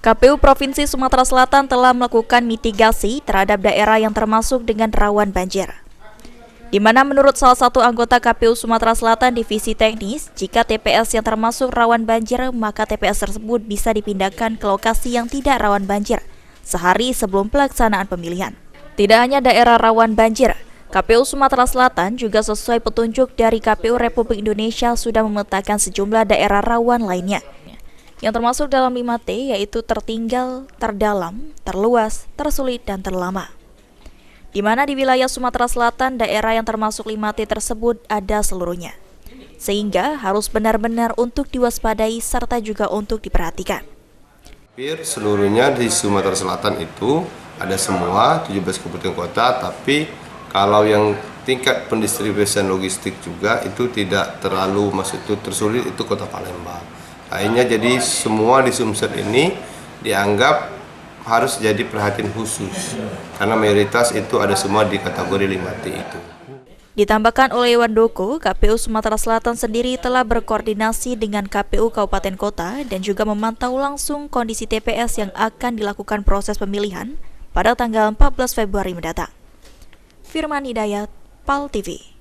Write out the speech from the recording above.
KPU Provinsi Sumatera Selatan telah melakukan mitigasi terhadap daerah yang termasuk dengan rawan banjir. Di mana menurut salah satu anggota KPU Sumatera Selatan Divisi Teknis, jika TPS yang termasuk rawan banjir, maka TPS tersebut bisa dipindahkan ke lokasi yang tidak rawan banjir sehari sebelum pelaksanaan pemilihan. Tidak hanya daerah rawan banjir, KPU Sumatera Selatan juga sesuai petunjuk dari KPU Republik Indonesia sudah memetakan sejumlah daerah rawan lainnya yang termasuk dalam 5T, yaitu tertinggal, terdalam, terluas, tersulit, dan terlama. Di mana di wilayah Sumatera Selatan, daerah yang termasuk 5T tersebut ada seluruhnya. Sehingga harus benar-benar untuk diwaspadai serta juga untuk diperhatikan. Hampir seluruhnya di Sumatera Selatan itu ada semua 17 kabupaten kota, tapi kalau yang tingkat pendistribusian logistik juga itu tidak terlalu itu tersulit, itu Kota Palembang. Akhirnya jadi semua di Sumsel ini dianggap harus jadi perhatian khusus karena mayoritas itu ada semua di kategori 5T itu. Ditambahkan oleh Wandoko, KPU Sumatera Selatan sendiri telah berkoordinasi dengan KPU Kabupaten Kota dan juga memantau langsung kondisi TPS yang akan dilakukan proses pemilihan pada tanggal 14 Februari mendatang. Firman Hidayat, PAL TV.